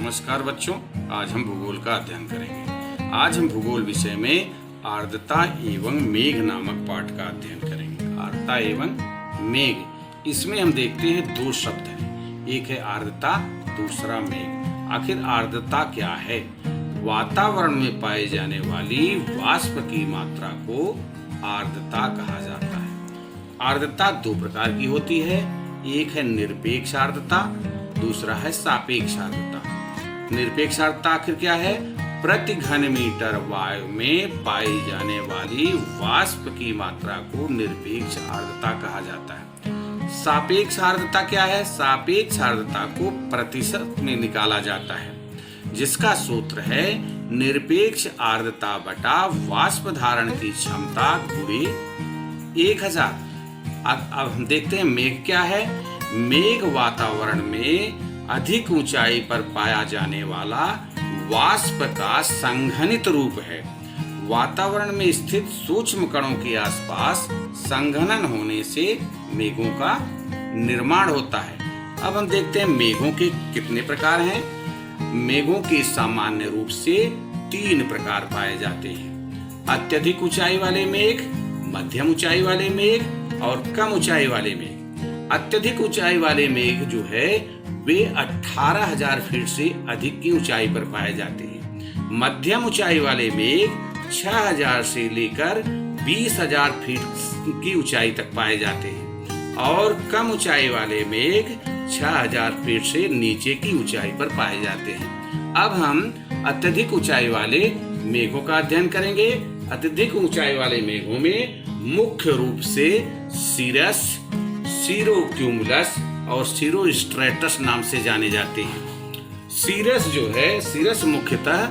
नमस्कार बच्चों, आज हम भूगोल का अध्ययन करेंगे। आज हम भूगोल विषय में आर्द्रता एवं मेघ नामक पाठ का अध्ययन करेंगे। आर्द्रता एवं मेघ, इसमें हम देखते हैं दो शब्द हैं, एक है आर्द्रता, दूसरा मेघ। आखिर आर्द्रता क्या है? वातावरण में पाई जाने वाली वाष्प की मात्रा को आर्द्रता कहा जाता है। आर्द्रता दो प्रकार की होती है, एक है निरपेक्ष आर्द्रता, दूसरा है सापेक्ष आर्द्रता। निरपेक्ष आर्द्रता आखिर क्या है? प्रति घन मीटर वायु में पाई जाने वाली वाष्प की मात्रा को निरपेक्ष आर्द्रता कहा जाता है। सापेक्ष आर्द्रता क्या है? सापेक्ष आर्द्रता को प्रतिशत में निकाला जाता है, जिसका सूत्र है निरपेक्ष आर्द्रता बटा वाष्प धारण की क्षमता गुणे 1000। अब हम देखते हैं मेघ क्या है। मेघ वातावरण में अधिक ऊंचाई पर पाया जाने वाला वाष्प का संघनित रूप है। वातावरण में स्थित सूक्ष्म कणों के आसपास संघनन होने से मेघों का निर्माण होता है। अब हम देखते हैं मेघों के कितने प्रकार हैं। मेघों के सामान्य रूप से 3 प्रकार पाए जाते हैं: अत्यधिक ऊंचाई वाले मेघ, मध्यम ऊंचाई वाले मेघ और कम ऊंचाई वाले मेघ। अत्यधिक ऊंचाई वाले मेघ जो है वे 18,000 फीट से अधिक की ऊंचाई पर पाए जाते हैं। मध्यम ऊंचाई वाले मेघ 6,000 से लेकर 20,000 फीट की ऊंचाई तक पाए जाते हैं और कम ऊंचाई वाले मेघ 6,000 फीट से नीचे की ऊंचाई पर पाए जाते हैं। अब हम अत्यधिक ऊंचाई वाले मेघों का अध्ययन करेंगे। अत्यधिक ऊंचाई वाले मेघों में मुख्य रूप से सीरस, सीरोक्यूमुलस और सीरोस्ट्रेटस नाम से जाने जाते हैं। सीरस जो है, सीरस मुख्यतः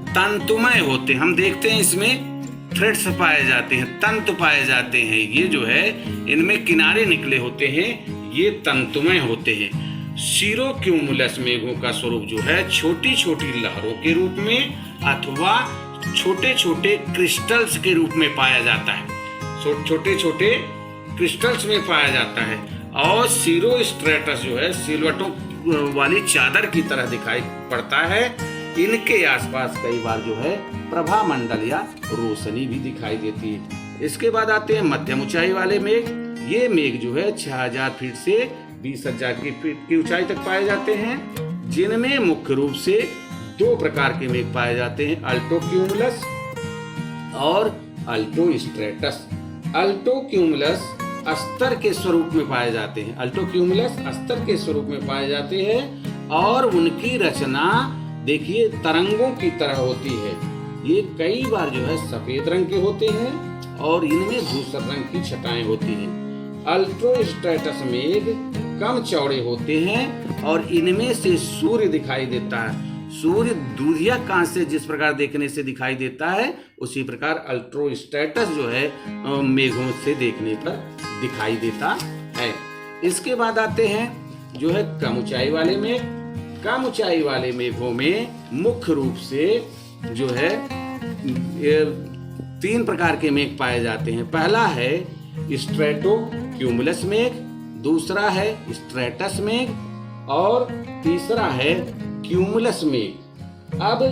तंतुमय होते हैं। हम देखते हैं इसमें थ्रेड्स पाए जाते हैं, तंतु पाए जाते हैं। ये जो है इनमें किनारे निकले होते हैं, ये तंतुमय होते हैं। सीरोक्यूमुलस मेघों का स्वरूप जो है छोटी छोटी लहरों के रूप में अथवा छोटे छोटे क्रिस्टल्स के रूप में पाया जाता है। छोटे छोटे क्रिस्टल्स में पाया जाता है। और सीरोस्ट्रेटस जो है सिलवटों वाली चादर की तरह दिखाई पड़ता है। इनके आसपास कई बार जो है प्रभा मंडल या रोशनी भी दिखाई देती है। इसके बाद आते हैं मध्यम ऊंचाई वाले मेघ। ये मेघ जो है 6,000 फीट से 20,000 फीट की ऊंचाई तक पाए जाते हैं, जिनमें मुख्य रूप से 2 प्रकार के मेघ पाए जाते हैं: अल्टोक्यूमुलस और अल्टोस्ट्रेटस। अल्टोक्यूमुलस अस्तर के स्वरूप में पाए जाते हैं। अल्टोक्यूमुलस अस्तर के स्वरूप में पाए जाते हैं और उनकी रचना देखिए तरंगों की तरह होती है। ये कई बार जो है सफेद रंग के होते हैं और इनमें धूसर रंग की छटाएं होती हैं। अल्टोस्ट्रेटस मेघ कम चौड़े होते हैं और इनमें से सूर्य दिखाई देता है। सूर्य दूधिया कांच से जिस प्रकार देखने से दिखाई देता है, उसी प्रकार अल्ट्रोस्ट्रेटस जो है मेघों से देखने पर दिखाई देता है। इसके बाद आते हैं जो है कम ऊंचाई वाले मेघ। कम ऊंचाई वाले मेघों में मुख्य रूप से जो है 3 प्रकार के मेघ पाए जाते हैं। पहला है स्ट्रेटोक्यूमुलस मेघ, दूसरा है स्ट्रेटस मेघ और तीसरा है क्यूमुलस मेघ। अब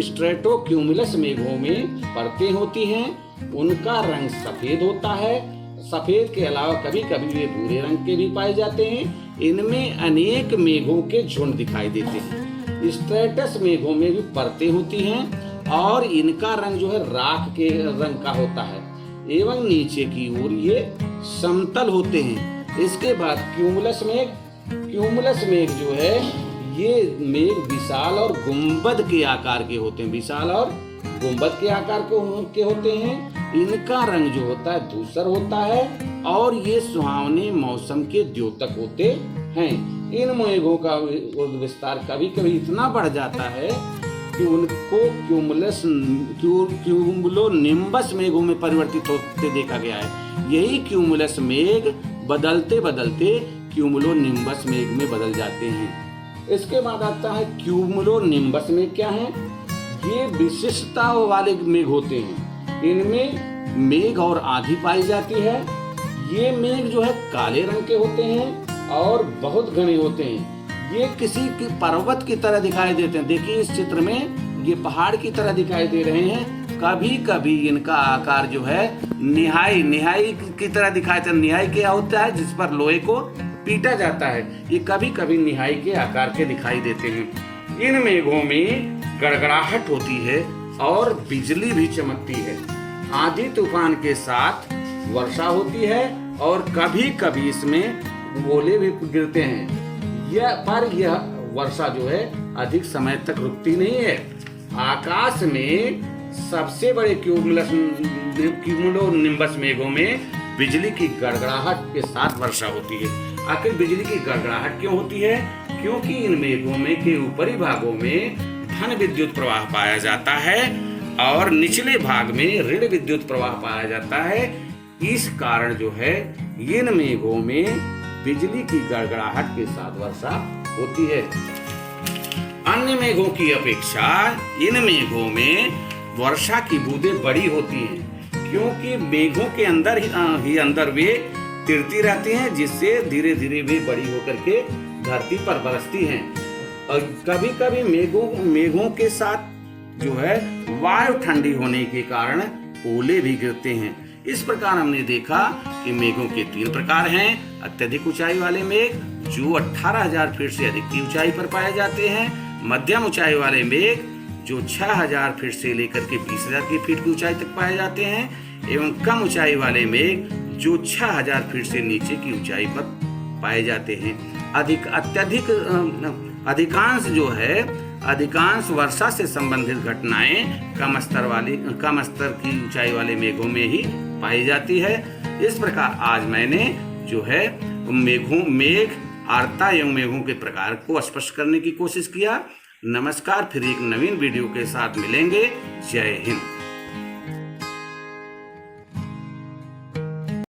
स्ट्रेटोक्यूमुलस मेघों में परतें होती हैं, उनका रंग सफेद होता है। सफेद के अलावा कभी कभी वे भूरे रंग के भी पाए जाते हैं। इनमें अनेक मेघों के झुंड दिखाई देते हैं। स्ट्रेटस मेघों में भी परतें होती हैं और इनका रंग जो है राख के रंग का होता है एवं नीचे की ओर ये समतल होते हैं। इसके बाद क्यूमुलस मेघ। क्यूमुलस मेघ जो है ये मेघ विशाल और गुंबद के आकार के होते हैं। विशाल और गुंबद के आकार के होते हैं। इनका रंग जो होता है धूसर होता है और ये सुहावने मौसम के द्योतक होते हैं। इन मेघों का विस्तार कभी कभी इतना बढ़ जाता है कि उनको क्यूमुलोनिम्बस मेघों में परिवर्तित होते देखा गया है। यही क्यूमुलस मेघ बदलते बदलते क्यूमुलोनिम्बस मेघ में बदल जाते हैं। इसके बाद आता है क्यूमुलोनिम्बस मेघ क्या है? ये विशिष्टता वाले मेघ होते हैं। इनमें मेघ और आंधी पाई जाती है। ये मेघ जो है काले रंग के होते हैं और बहुत घने होते हैं। ये किसी की पर्वत की तरह दिखाई देते हैं। देखिए इस चित्र में ये पहाड़ की तरह दिखाई दे रहे हैं। कभी कभी इनका आकार जो है निहाई की तरह दिखाई देता है। निहाई क्या होता है? जिस पर लोहे को पीटा जाता है। ये कभी कभी निहाई के आकार के दिखाई देते हैं। इन मेघों में गड़गड़ाहट होती है और बिजली भी चमकती है। आंधी तूफान के साथ वर्षा होती है और कभी कभी इसमें ओले भी गिरते हैं। यह वर्षा जो है अधिक समय तक रुकती नहीं है। आकाश में सबसे बड़े क्यूमुलोनिम्बस मेघों में बिजली की गड़गड़ाहट के साथ वर्षा होती है। आखिर बिजली की गड़गड़ाहट क्यों होती है? क्योंकि इन मेघों में के ऊपरी भागों में धन विद्युत प्रवाह पाया जाता है और निचले भाग में ऋण विद्युत प्रवाह पाया जाता है। इस कारण जो है इन मेघों में बिजली की गड़गड़ाहट के साथ वर्षा होती है। अन्य मेघों की अपेक्षा इन मेघों में वर्षा की बूंदें बड़ी होती हैं, क्योंकि मेघों के अंदर वे तिरती रहती हैं, जिससे धीरे धीरे वे बड़ी होकर के धरती पर बरसती हैं। और कभी कभी मेघों के साथ जो है वायु ठंडी होने के कारण ओले भी गिरते हैं। इस प्रकार हमने देखा कि मेघों के 3 प्रकार हैं। अत्यधिक ऊंचाई वाले मेघ जो 18,000 फीट से अधिक की ऊंचाई पर पाए जाते हैं। मध्यम ऊंचाई वाले मेघ जो 6,000 फीट से लेकर के 20,000 की फीट की ऊंचाई तक पाए जाते हैं। एवं कम ऊंचाई वाले मेघ जो 6,000 फीट से नीचे की ऊंचाई पर पाए जाते हैं। अधिकांश वर्षा से संबंधित घटनाएं कम स्तर की ऊंचाई वाले मेघों में ही पाई जाती है। इस प्रकार आज मैंने जो है मेघ, आर्द्रता एवं मेघों के प्रकार को स्पष्ट करने की कोशिश किया। नमस्कार, फिर एक नवीन वीडियो के साथ मिलेंगे। जय हिंद।